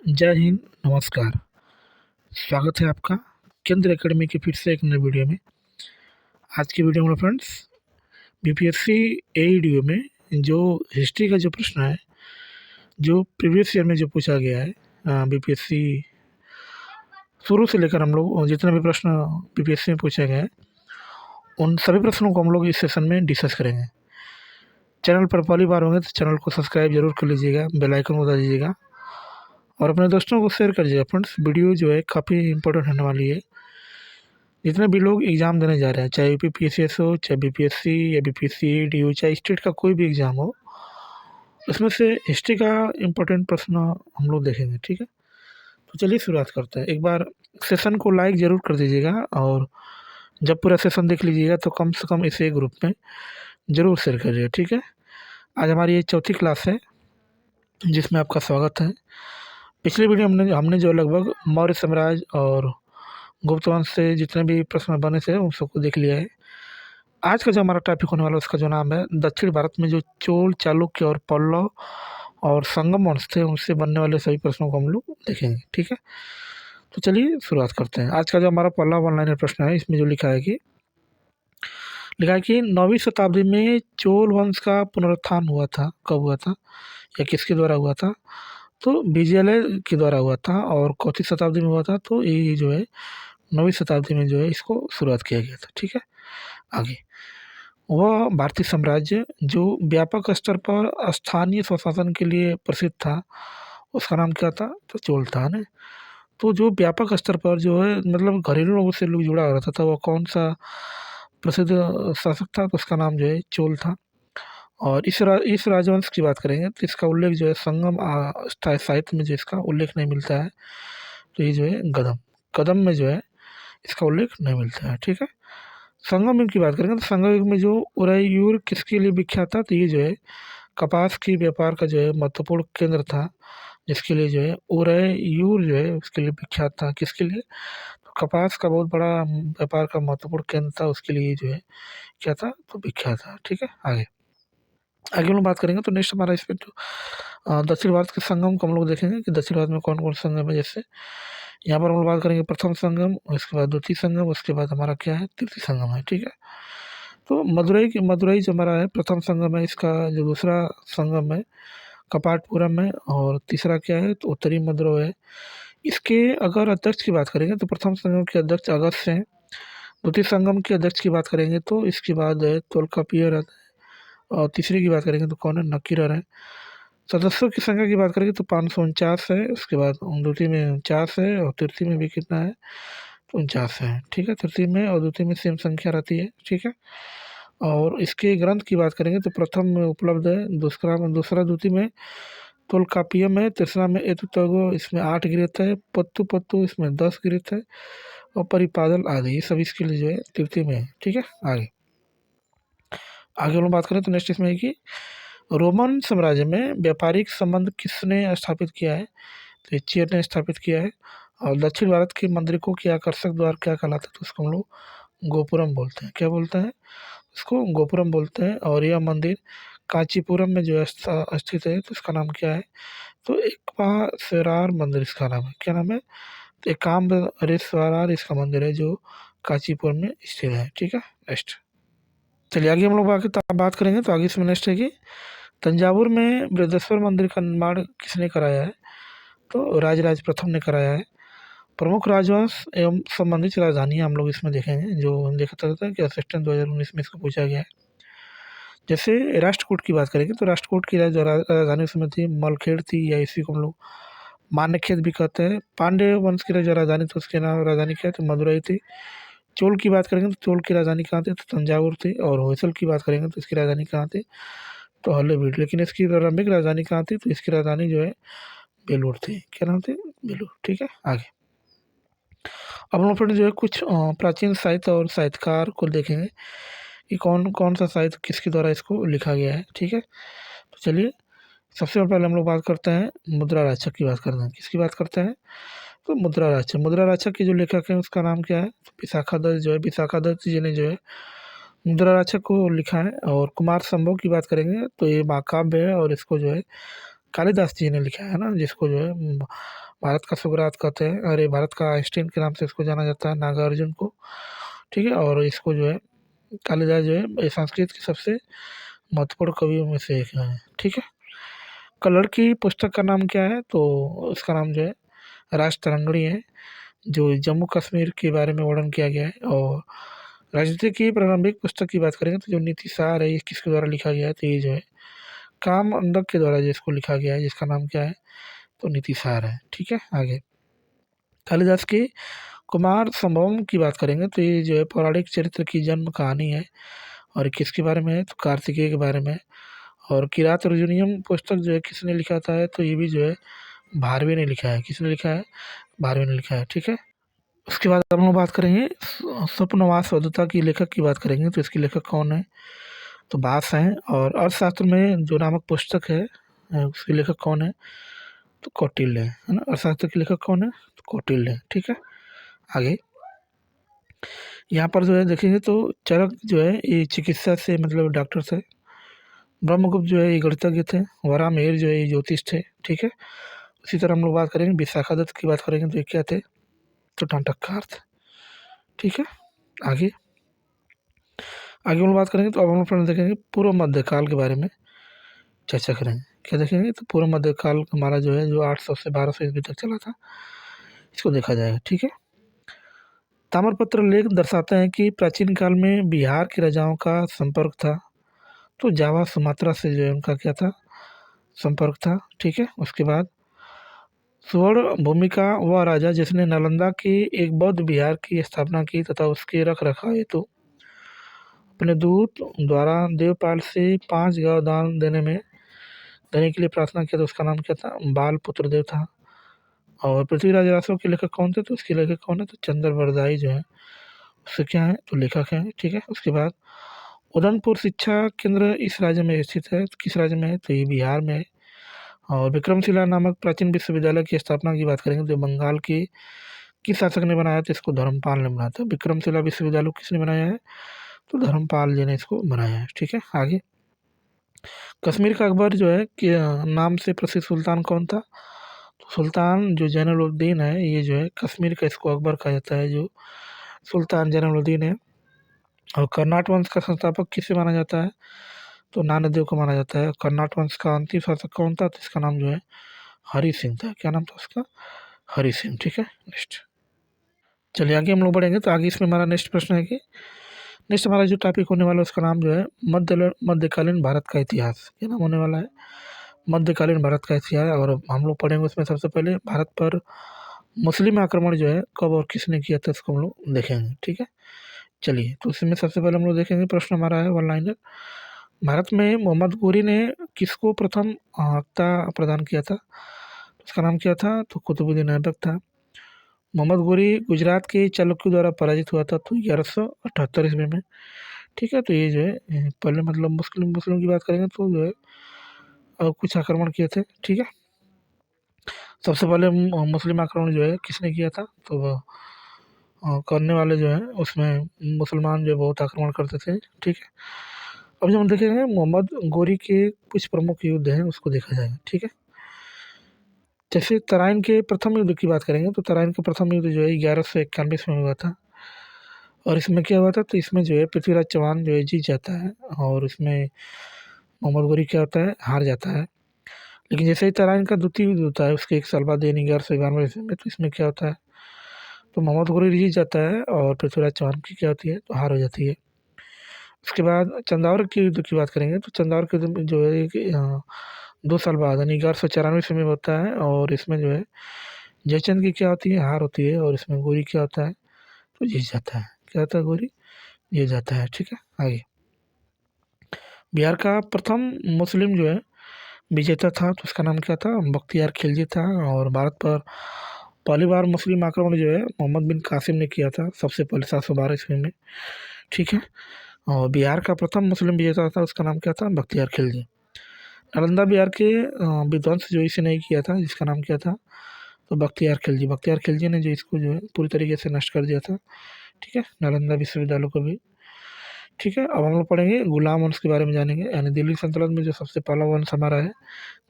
जय हिंद, नमस्कार। स्वागत है आपका केंद्र एकेडमी की फिर से एक नए वीडियो में। आज की वीडियो में फ्रेंड्स, बीपीएससी एईडीओ में जो हिस्ट्री का जो प्रश्न है, जो प्रीवियस ईयर में जो पूछा गया है, बीपीएससी शुरू से लेकर हम लोग जितने भी प्रश्न बीपीएससी में पूछे गए हैं, उन सभी प्रश्नों को हम लोग इस सेशन में डिस्कस करेंगे। चैनल पर पहली बार होंगे तो चैनल को सब्सक्राइब जरूर कर लीजिएगा, बेल आइकन बता दीजिएगा और अपने दोस्तों को शेयर कर दीजिएगा। फ्रेंड्स, वीडियो जो है काफ़ी इंपॉर्टेंट होने वाली है। जितने भी लोग एग्ज़ाम देने जा रहे हैं, चाहे यूपीपीएससी हो, चाहे बीपीएससी या बीपीएससी एईडीओ, चाहे स्टेट का कोई भी एग्ज़ाम हो, उसमें से हिस्ट्री का इम्पोर्टेंट प्रश्न हम लोग देखेंगे। ठीक है, तो चलिए शुरुआत करते हैं। एक बार सेशन को लाइक ज़रूर कर दीजिएगा और जब पूरा सेशन देख लीजिएगा तो कम से कम इसे ग्रुप में ज़रूर शेयर करिए। ठीक है, आज हमारी ये चौथी क्लास है जिसमें आपका स्वागत है। पिछली वीडियो हमने जो लगभग मौर्य साम्राज्य और गुप्त वंश से जितने भी प्रश्न बने थे उन सबको देख लिया है। आज का जो हमारा टॉपिक होने वाला है उसका जो नाम है, दक्षिण भारत में जो चोल, चालुक्य और पल्लव और संगम वंश थे उनसे बनने वाले सभी प्रश्नों को हम लोग देखेंगे। ठीक है, तो चलिए शुरुआत करते हैं। आज का जो हमारा पहला वन लाइनर प्रश्न है, इसमें जो लिखा है कि 9वीं शताब्दी में चोल वंश का पुनरुत्थान हुआ था। कब हुआ था या किसके द्वारा हुआ था? तो विजयालय के द्वारा हुआ था। और कौन शताब्दी में हुआ था? तो ये जो है 9वीं शताब्दी में जो है इसको शुरुआत किया गया था। ठीक है, आगे वह भारतीय साम्राज्य जो व्यापक स्तर पर स्थानीय स्वशासन के लिए प्रसिद्ध था, उसका नाम क्या था? तो चोल था ना। तो जो व्यापक स्तर पर जो है मतलब घरेलू लोगों से लोग जुड़ा रहता था, वह कौन सा प्रसिद्ध शासक था? तो उसका नाम जो है चोल था। और इस राजवंश की बात करेंगे तो इसका उल्लेख जो है संगम साहित्य में जो इसका उल्लेख नहीं मिलता है। तो ये जो है गदम कदम में जो है इसका उल्लेख नहीं मिलता है। ठीक है, संगम युग की बात करेंगे तो संगम युग में जो उदयपुर किसके लिए विख्यात था? तो ये जो है कपास की व्यापार का जो है महत्वपूर्ण केंद्र था, जिसके लिए जो है उदयपुर जो है उसके लिए विख्यात था। किसके लिए? तो कपास का बहुत बड़ा व्यापार का महत्वपूर्ण केंद्र था, उसके लिए जो है क्या था? तो विख्यात था। ठीक है, आगे हम लोग बात करेंगे तो नेक्स्ट हमारा इस पे जो दक्षिण भारत के संगम को हम लोग देखेंगे कि दक्षिण भारत में कौन कौन संगम है। जैसे यहाँ पर हम लोग बात करेंगे प्रथम संगम, उसके बाद द्वितीय संगम, उसके बाद हमारा क्या है? तृतीय संगम है। ठीक है, तो मदुरई जो हमारा है प्रथम संगम है। इसका जो दूसरा संगम है कपाटपुरम है और तीसरा क्या है? तो उत्तरी मदुरई है। इसके अगर अध्यक्ष की बात करेंगे तो प्रथम संगम के अध्यक्ष अगस्त्य हैं। द्वितीय संगम के अध्यक्ष की बात करेंगे तो इसके बाद है तोल्कापियर है। और तीसरे की बात करेंगे तो कौन है? नकीरर है। सदस्यों की संख्या की बात करेंगे तो 549 है। उसके बाद द्वितीय में 49 है और तृतीय में भी कितना है? तो 49 है। ठीक है, तृतीय में और द्वितीय में सेम संख्या रहती है। ठीक है, और इसके ग्रंथ की बात करेंगे तो प्रथम में उपलब्ध है, दूसरा द्वितीय में तोल्कापियम है, तीसरा में एतुतगो, इसमें 8 ग्रंथ है, पत्तु पत्तु इसमें 10 ग्रंथ है और परिपादल आदि ये सब इसके लिए जो है तृतीय में है। ठीक है, आगे हम लोग बात करें तो नेक्स्ट इसमें है कि रोमन साम्राज्य में व्यापारिक संबंध किसने स्थापित किया है? तो चीन ने स्थापित किया है। और दक्षिण भारत के मंदिरों के आकर्षक द्वार क्या कहलाते हैं? तो उसको हम लोग गोपुरम बोलते हैं। क्या बोलते हैं? उसको गोपुरम बोलते हैं। और यह मंदिर कांचीपुरम में जो है स्थित है। तो इसका नाम क्या है? तो एकम्बेश्वर मंदिर इसका नाम है। क्या नाम है? तो एकम्बेश्वर इसका मंदिर है जो कांचीपुरम में स्थित है। ठीक है, नेक्स्ट चलिए आगे हम लोग बात करेंगे। तो आगे इसमें नेक्स्ट है कि तंजावुर में बृहदेश्वर मंदिर का निर्माण किसने कराया है? तो राजराज प्रथम ने कराया है। प्रमुख राजवंश एवं संबंधित राजधानियाँ हम लोग इसमें देखेंगे, जो देखा जाता है कि असिस्टेंट 2019 में इसको पूछा गया है। जैसे राष्ट्रकूट की बात करेंगे तो राष्ट्रकूट की राजधानी उसमें थी मलखेड़ थी, या इसी को हम लोग मान्यखेत भी कहते हैं। पांड्य वंश की जो राजधानी थी उसके नाम राजधानी क्या थी? मदुरई थी। चोल की बात करेंगे तो चोल की राजधानी कहाँ थी? तो तंजावुर थी। और होयसल की बात करेंगे तो इसकी राजधानी कहाँ थी? तो हल्लेबीड। लेकिन इसकी प्रारंभिक राजधानी कहाँ थी? तो इसकी राजधानी जो है बेलूर थी। क्या नाम थी? बेलूर। ठीक है, आगे अब हम लोग फ्रेंड जो है कुछ प्राचीन साहित्य और साहित्यकार को देखेंगे कि कौन कौन सा साहित्य किसके द्वारा इसको लिखा गया है। ठीक है, तो चलिए सबसे पहले हम लोग बात करते हैं मुद्रा राक्षक की बात करते हैं। किसकी बात करते हैं? तो मुद्रा राक्षक के जो लेखक हैं उसका नाम क्या है? तो विशाखा दत्त जी ने जो है मुद्रा राक्षक को लिखा है। और कुमार संभव की बात करेंगे तो ये महाकाव्य है और इसको जो है कालिदास जी ने लिखा है ना, जिसको जो है भारत का सुकरात कहते हैं, अरे भारत का आइंस्टीन के नाम से इसको जाना जाता है, नागार्जुन को। ठीक है, और इसको जो है कालिदास जो है ये संस्कृत के सबसे महत्वपूर्ण कवियों में से एक है। ठीक है, कल्लड़ की पुस्तक का नाम क्या है, तो उसका नाम जो है राजतरंगिणी है, जो जम्मू कश्मीर के बारे में वर्णन किया गया है। और राजनीति की प्रारंभिक पुस्तक की बात करेंगे तो जो नीति सार है ये किसके द्वारा लिखा गया है, तो ये जो है काम अंदक के द्वारा जिसको लिखा गया है, जिसका नाम क्या है, तो नीति सार है। ठीक है, आगे कालिदास की कुमार संभवम की बात करेंगे तो ये जो है पौराणिक चरित्र की जन्म कहानी है। और किसके बारे में है, तो कार्तिकेय के बारे में। और किरात अर्जुनियम पुस्तक जो है किसने लिखा था है, तो ये भी जो है भारवे ने लिखा है। किसने लिखा है, भारवे ने लिखा है। ठीक है, उसके बाद हम लोग बात करेंगे स्वप्नवास अवधूता की लेखक की बात करेंगे, तो इसके लेखक कौन है, तो भास हैं। और अर्थशास्त्र में जो नामक पुस्तक है उसके लेखक कौन है, तो कौटिल्य है ना। अर्थशास्त्र के लेखक कौन है, तो कौटिल्य। ठीक है, आगे यहाँ पर जो है देखेंगे तो चरक जो है ये चिकित्सा से मतलब डॉक्टर थे। ब्रह्मगुप्त जो है ये गणितज्ञ थे। वराहमिहिर जो है ये ज्योतिष थे। ठीक है, उसी तरह हम लोग बात करेंगे विशाखादत्त की बात करेंगे तो ये क्या थे, तो नाटककार थे। ठीक है, आगे आगे हम लोग बात करेंगे तो अब हम लोग फ्रेंड देखेंगे पूर्व मध्यकाल के बारे में चर्चा करेंगे। क्या देखेंगे, तो पूर्व मध्यकाल हमारा जो है जो 800 से 1200 ईस्वी तक चला था, इसको देखा जाएगा। ठीक है, ताम्रपत्र लेख दर्शाते हैं कि प्राचीन काल में बिहार के राजाओं का संपर्क था, तो जावा सुमात्रा से जो है उनका क्या था, संपर्क था। ठीक है, उसके बाद स्वर्ण भूमिका वह राजा जिसने नालंदा के एक बौद्ध विहार की स्थापना की तथा उसके रख रखाव हेतु अपने दूत द्वारा देवपाल से 5 गांव दान देने के लिए प्रार्थना किया, तो उसका नाम क्या था, बाल पुत्रदेव था। और पृथ्वीराज रासो के लेखक कौन थे, तो उसके लेखक कौन है, तो चंद्र बरदाई जो है उससे क्या है, तो लेखक है। ठीक है, उसके बाद उदयपुर शिक्षा केंद्र इस राज्य में स्थित है, तो किस राज्य में है, तो ये बिहार में है। और विक्रमशिला नामक प्राचीन विश्वविद्यालय की स्थापना की बात करेंगे तो बंगाल के किस शासक ने बनाया था, इसको धर्मपाल ने बनाया था। विक्रमशिला विश्वविद्यालय किसने बनाया है, तो धर्मपाल जी ने इसको बनाया है। ठीक है, आगे कश्मीर का अकबर जो है कि नाम से प्रसिद्ध सुल्तान कौन था, तो सुल्तान जो जैनुलब्दीन है, ये जो है कश्मीर का इसको अकबर कहा जाता है, जो सुल्तान जैनुलब्दीन है। और कर्नाट वंश का संस्थापक किसे माना जाता है, तो नानदेव को माना जाता है। कर्नाट वंश का अंतिम शासक कौन था, तो इसका नाम जो है हरि सिंह था। क्या नाम था उसका, हरि सिंह। ठीक है, नेक्स्ट चलिए आगे हम लोग बढ़ेंगे तो आगे इसमें हमारा नेक्स्ट प्रश्न है कि नेक्स्ट हमारा जो टॉपिक होने वाला है उसका नाम जो है मध्यकालीन भारत का इतिहास। क्या नाम होने वाला है, मध्यकालीन भारत का इतिहास। और हम लोग पढ़ेंगे उसमें सबसे पहले भारत पर मुस्लिम आक्रमण जो है कब और किसने किया था, इसको हम लोग देखेंगे। ठीक है, चलिए तो उसमें सबसे पहले हम लोग देखेंगे प्रश्न हमारा है वन लाइनर। भारत में मोहम्मद गोरी ने किसको प्रथम हफ्ता प्रदान किया था, उसका नाम क्या था, तो कुतुबुद्दीन ऐबक था। मोहम्मद गोरी गुजरात के चालुक्यों द्वारा पराजित हुआ था, तो 1178 ईस्वी में। ठीक है, तो ये जो है पहले मतलब मुस्लिम मुस्लिम की बात करेंगे तो जो है कुछ आक्रमण किए थे। ठीक है, सबसे पहले मुस्लिम आक्रमण जो है किसने किया था, तो करने वाले जो हैं उसमें मुसलमान जो बहुत आक्रमण करते थे। ठीक है, अब जब हम देखेंगे मोहम्मद गोरी के कुछ प्रमुख युद्ध हैं उसको देखा जाएगा। ठीक है, जैसे तराइन के प्रथम युद्ध की बात करेंगे तो तराइन का प्रथम युद्ध जो है 1191 में हुआ था। और इसमें क्या हुआ था, तो इसमें जो है पृथ्वीराज चौहान जो है जीत जाता है, और इसमें मोहम्मद गोरी क्या होता है, हार जाता है। लेकिन जैसे ही तराइन का द्वितीय युद्ध होता है उसके एक साल बाद यानी 1191 ईस्वी में, तो इसमें क्या होता है, तो मोहम्मद गोरी जीत जाता है और पृथ्वीराज चौहान की क्या होती है, तो हार हो जाती है। उसके बाद चंदावर के युद्ध की बात करेंगे तो चंदावर के युद्ध में जो है कि 2 साल बाद यानी 1194 ईस्वी में होता है। और इसमें जो है जयचंद की क्या होती है, हार होती है। और इसमें गोरी क्या होता है, तो जीत जाता है। क्या होता है, गोरी जीत जाता है। ठीक है, आगे बिहार का प्रथम मुस्लिम जो है विजेता था, तो उसका नाम क्या था, बख्तियार खिलजी था। और भारत पर पहली बार मुस्लिम आक्रमण जो है मोहम्मद बिन कासिम ने किया था, सबसे पहले 712 ईस्वी में। ठीक है, और बिहार का प्रथम मुस्लिम विजेता था, उसका नाम क्या था, बख्तियार खिलजी। नालंदा बिहार के विध्वंस जो इसे नहीं किया था, जिसका नाम क्या था, तो बख्तियार खिलजी ने जो इसको जो है पूरी तरीके से नष्ट कर दिया था। ठीक है, नालंदा विश्वविद्यालय को भी। ठीक है, अब हम लोग पढ़ेंगे गुलाम वंश के बारे में जानेंगे, यानी दिल्ली सल्तनत में जो सबसे पहला वंश हमारा है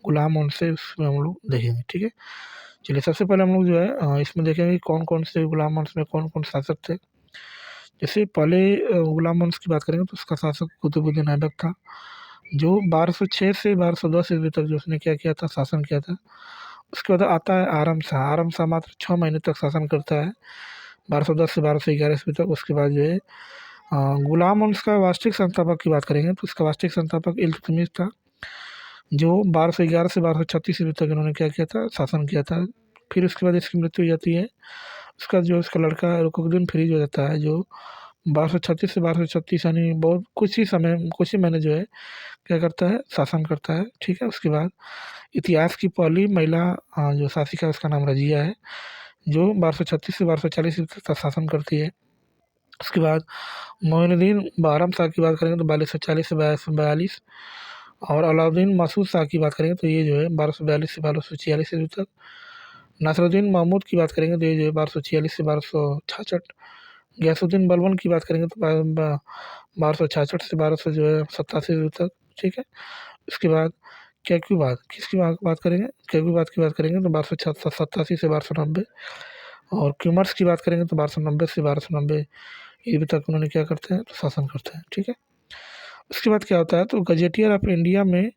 गुलाम वंश है, उसमें हम लोग देखेंगे। ठीक है, चलिए सबसे पहले हम लोग जो है इसमें देखेंगे कौन कौन से गुलाम वंश में कौन कौन शासक थे। जैसे पहले गुलाम वंश की बात करेंगे तो उसका शासक कुतुबुद्दीन ऐबक था, जो 1206 से 1210 ईस्वी तक जो उसने क्या किया था, शासन किया था। उसके बाद आता है आरम शाह। आरम शाह मात्र 6 महीने तक शासन करता है, 1210 से 1211 ईस्वी तक। उसके बाद जो है गुलाम वंश का वास्तविक संस्थापक की बात करेंगे तो उसका वास्तविक संस्थापक इल्तुतमिश था, जो 1211 से 1236 ईस्वी तक इन्होंने क्या किया था, शासन किया था। फिर उसके बाद इसकी मृत्यु हो जाती है। उसका जो उसका लड़का रुकनुद्दीन फ्रीज हो जाता है, जो 1236 से 1236 यानी बहुत कुछ ही समय, कुछ ही महीने जो है क्या करता है, शासन करता है। ठीक है, उसके बाद इतिहास की पहली महिला जो शासिका है उसका नाम रजिया है, जो 1236 से 1240 तक शासन करती है। उसके बाद मोइनुद्दीन बारम शाह की बात करेंगे तो 1240 से 1242, और अलाउद्दीन मसूद शाह की बात करेंगे तो ये जो है 1242 से 1246 ईस्वी तक। नासरुद्दीन महमूद की बात करेंगे तो ये जो है 1246 से 1266। गयासुद्दीन बलबन की बात करेंगे तो 1266 से 1200 जो है 87 ईस्वी तक। ठीक है, उसके बाद कैक्यूबाद किसकी बात करेंगे, कैक्यूबाद की बात करेंगे तो 1287 से 1290। और क्यूमर्स की बात करेंगे तो 1290 से 1290 ईस्वी तक उन्होंने क्या करते हैं, तो शासन करते हैं। ठीक है, उसके बाद क्या होता है, तो गजेटियर ऑफ इंडिया में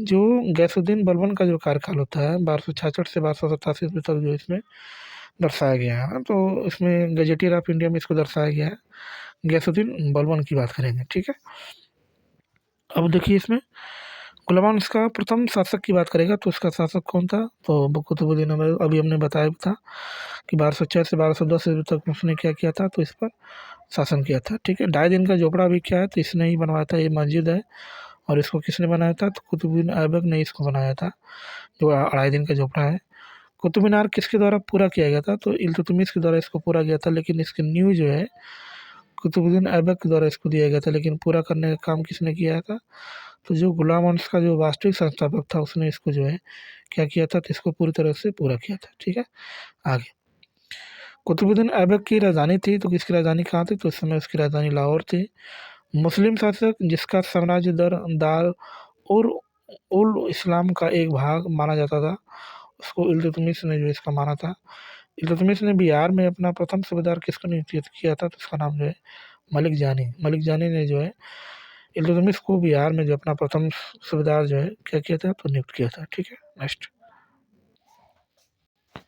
जो गैसुद्दीन बलबन का जो कार्यकाल होता है 1266 से 1287 ईस्वी तक, जो इसमें दर्शाया गया है। तो इसमें गजेटियर ऑफ इंडिया में इसको दर्शाया गया है, गैसुद्दीन बलबन की बात करेंगे। ठीक है, अब देखिए इसमें गुलाम वंश का प्रथम शासक की बात करेगा तो उसका शासक कौन था, तो कुतुबुद्दीन ऐबक। अभी हमने बताया था कि 1206 से 1210 ईस्वी तक उसने क्या किया था, तो इस पर शासन किया था। ठीक है, 2.5 दिन का झोपड़ा भी क्या है, तो इसने ही बनवाया था। ये मस्जिद है और इसको किसने बनाया था, तो कुतुबुद्दीन ऐबक ने इसको बनाया था, जो 2.5 दिन का झोपड़ा है। कुतुब मीनार किसके द्वारा पूरा किया गया था, तो इल्तुतमिश के द्वारा इसको पूरा किया था, लेकिन इसकी नींव जो है कुतुबुद्दीन ऐबक के द्वारा इसको दिया गया था। लेकिन पूरा करने का काम किसने किया था, तो जो गुलाम वंश का जो वास्तविक संस्थापक था उसने इसको जो है क्या किया था, तो इसको पूरी तरह से पूरा किया था। ठीक है, आगे कुतुबुद्दीन ऐबक की राजधानी थी, तो किसकी राजधानी कहाँ थी, तो उस समय उसकी राजधानी लाहौर थी। मुस्लिम शासक जिसका साम्राज्य दार और उल इस्लाम का एक भाग माना जाता था, उसको इल्तुतमिश ने जो इसका माना था। इल्तुतमिश ने बिहार में अपना प्रथम सूबेदार किसको नियुक्त किया था, तो उसका नाम जो है मलिक जानी। मलिक जानी ने जो है इल्तुतमिश को बिहार में जो अपना प्रथम सूबेदार जो है क्या किया था, तो नियुक्त किया था। ठीक है, नेक्स्ट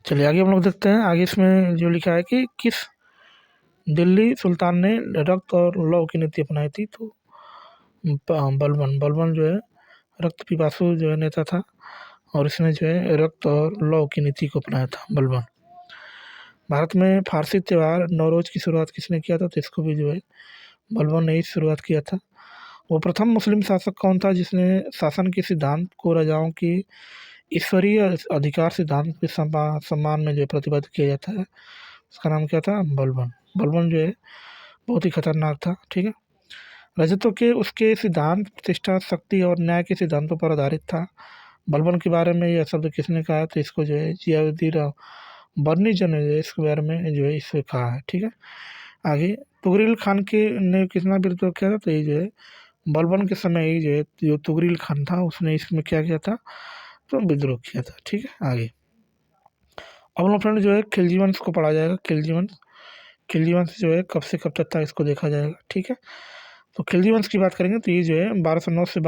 चलिए आगे हम लोग देखते हैं। आगे इसमें जो लिखा है कि किस दिल्ली सुल्तान ने रक्त और लौ की नीति अपनाई थी, तो बलबन। बलबन जो है रक्त पिपासु जो है नेता था, और इसने जो है रक्त और लौ की नीति को अपनाया था, बलबन। भारत में फारसी त्यौहार नवरोज की शुरुआत किसने किया था, तो इसको भी जो है बलबन ने ही शुरुआत किया था। वो प्रथम मुस्लिम शासक कौन था जिसने शासन के सिद्धांत को राजाओं की ईश्वरीय अधिकार सिद्धांत के सम्मान में जो है प्रतिबद्ध किया जाता है, उसका नाम क्या था, बलबन। बलबन जो है बहुत ही खतरनाक था। ठीक है, रजतों के उसके सिद्धांत प्रतिष्ठा, शक्ति और न्याय के सिद्धांतों पर आधारित था। बलबन के बारे में यह शब्द किसने कहा, तो इसको जो है जियाउद्दीन बर्नी जो है इसके बारे में जो है इससे कहा है। ठीक है, आगे तुगरिल खान के ने कितना विद्रोह किया था, तो ये जो है बलबन के समय ही जो है जो तुगरिल खान था उसने इसमें क्या किया था, तो विद्रोह किया था। ठीक है, आगे अब हम लोग फ्रेंड जो है खिलजी वंश को पढ़ा जाएगा। खिलजी वंश, खिलजी वंश जो है कब से कब तक था इसको देखा जाएगा। ठीक है, तो खिलजी वंश की बात करेंगे तो ये जो है 1209 से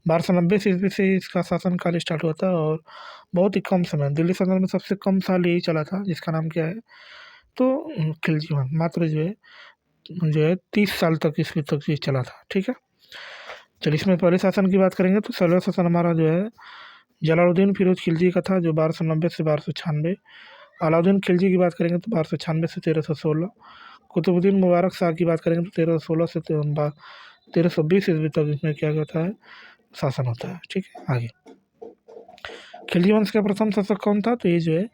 1290 ईस्वी से इसका शासन काल स्टार्ट हुआ था, और बहुत ही कम समय, दिल्ली सल्तनत में सबसे कम साल यही चला था, जिसका नाम क्या है, तो खिलजी वंश। मात्र जो है 30 साल तक इसमें तक ये चला था। ठीक है, चलिए इसमें पहले शासन की बात करेंगे तो पहला शासन हमारा जो है जलालुद्दीन फिरोज खिलजी का था, जो 1290 से 1296। अलाउद्दीन खिलजी की बात करेंगे तो 1296 से 1316। कुतुबुद्दीन मुबारक शाह की बात करेंगे तो 1316 से 1320 ईस्वी तक इसमें क्या होता है, शासन होता है। ठीक है, आगे खिलजी वंश का प्रथम शासक कौन था, तो ये जो है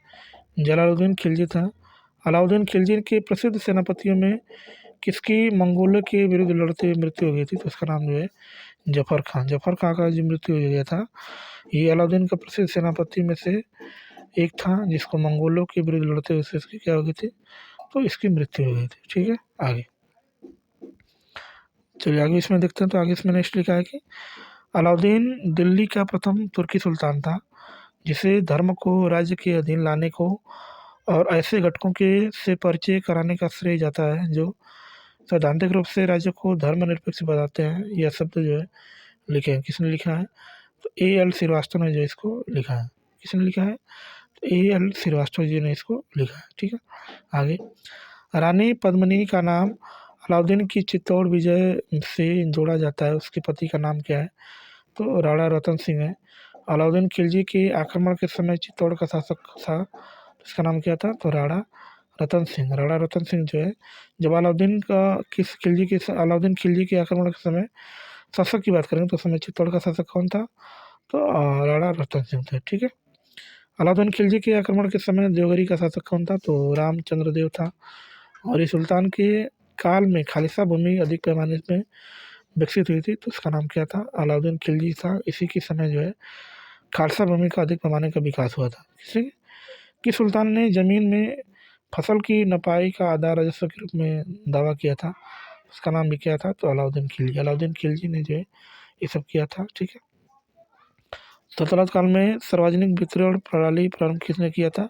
जलालुद्दीन खिलजी था। अलाउद्दीन खिलजी के प्रसिद्ध सेनापतियों में किसकी मंगोलों के विरुद्ध लड़ते हुए मृत्यु हो गई थी, तो उसका नाम जो है जफर खान। जफर खान का जो मृत्यु हो गया था, ये अलाउद्दीन का प्रसिद्ध सेनापति में से एक था, जिसको मंगोलों के विरुद्ध लड़ते हुए इसकी क्या हो गई थी, तो इसकी मृत्यु हो गई थी। ठीक है, आगे चलिए आगे इसमें देखते हैं। तो आगे इसमें नेक्स्ट लिखा है कि अलाउद्दीन दिल्ली का प्रथम तुर्की सुल्तान था, जिसे धर्म को राज्य के अधीन लाने को और ऐसे घटकों के से परिचय कराने का श्रेय जाता है जो सैद्धांतिक रूप से राज्य को धर्मनिरपेक्ष बताते हैं। यह शब्द जो है लिखे हैं, किसने लिखा है? तो ए एल श्रीवास्तव ने जो इसको लिखा है। किसने लिखा है? तो ए एल श्रीवास्तव जी ने इसको लिखा है। ठीक है, आगे। रानी पद्मिनी का नाम अलाउद्दीन की चित्तौड़ विजय से जोड़ा जाता है। उसके पति का नाम क्या है? तो राणा रतन सिंह है। अलाउद्दीन खिलजी के आक्रमण के समय चित्तौड़ का शासक था, उसका नाम क्या था? तो राणा रतन सिंह। राणा रतन सिंह जो है, जब अलाउद्दीन का किस खिलजी के अलाउद्दीन खिलजी के आक्रमण के समय शासक की बात करेंगे तो उस समय चित्तौड़ का शासक कौन था? तो राणा रतन सिंह थे। ठीक है, अलाउद्दीन खिलजी के आक्रमण के समय देवगिरी का शासक कौन था? तो रामचंद्र देव था। और इस सुल्तान के काल में खालिसा भूमि अधिक पैमाने में विकसित हुई थी, तो उसका नाम क्या था? अलाउद्दीन खिलजी था। इसी के समय जो है खालसा भूमि का अधिक पैमाने का विकास हुआ था। किस सुल्तान ने जमीन में फसल की नपाई का आधा राजस्व के रूप में दावा किया था? उसका नाम भी क्या था? तो अलाउद्दीन खिलजी। अलाउद्दीन खिलजी ने जो है ये सब किया था। ठीक है, सल्तनत काल में सार्वजनिक वितरण प्रणाली प्रारंभ किसने किया था?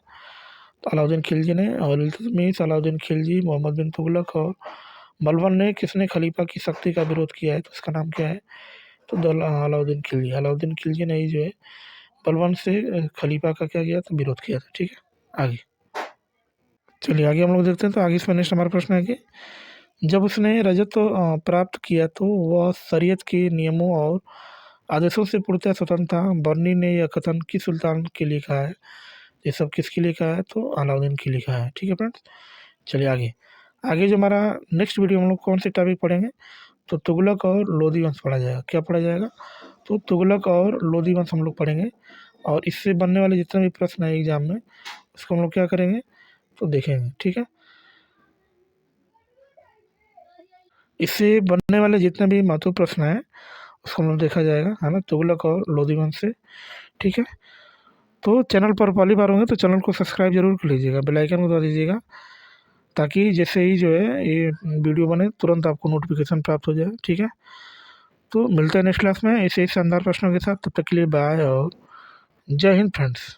तो अलाउद्दीन खिलजी ने। और इल्तुतमिश, अलाउद्दीन खिलजी, मोहम्मद बिन तुगलक और बलबन ने किसने खलीफा की शक्ति का विरोध किया है? तो उसका नाम क्या है? तो अलाउद्दीन खिलजी। अलाउद्दीन खिलजी ने ही जो है बलबन से खलीफा का क्या किया था? विरोध किया था। ठीक है, आगे चलिए आगे हम लोग देखते हैं। तो आगे इसमें नेक्स्ट हमारा प्रश्न है कि जब उसने रजत प्राप्त किया तो वह शरीयत के नियमों और आदेशों से पूर्णतः स्वतंत्र था। बर्नी ने यह कथन किस सुल्तान के लिए कहा है? ये सब किसके लिए कहा है? तो अलाउद्दीन के लिए कहा है। ठीक है फ्रेंड्स, चलिए आगे। आगे जो हमारा नेक्स्ट वीडियो हम लोग कौन से टॉपिक पढ़ेंगे? तो तुगलक और लोधी वंश पढ़ा जाएगा। क्या पढ़ा जाएगा? तो तुगलक और लोधी वंश हम लोग पढ़ेंगे। और इससे बनने वाले जितने भी प्रश्न है एग्जाम में, उसको हम लोग क्या करेंगे? तो देखेंगे। ठीक है, इससे बनने वाले जितने भी महत्वपूर्ण प्रश्न हैं उसको हम लोग देखा जाएगा, है ना, तुगलक और लोधी वंश से। ठीक है, तो चैनल पर पहली बार होंगे तो चैनल को सब्सक्राइब जरूर कर लीजिएगा, बेल आइकन को दबा दीजिएगा, ताकि जैसे ही जो है ये वीडियो बने तुरंत आपको नोटिफिकेशन प्राप्त हो जाए। ठीक है, तो मिलते हैं नेक्स्ट क्लास में ऐसे ही शानदार प्रश्नों के साथ। तब तक के लिए बाय और जय हिंद फ्रेंड्स।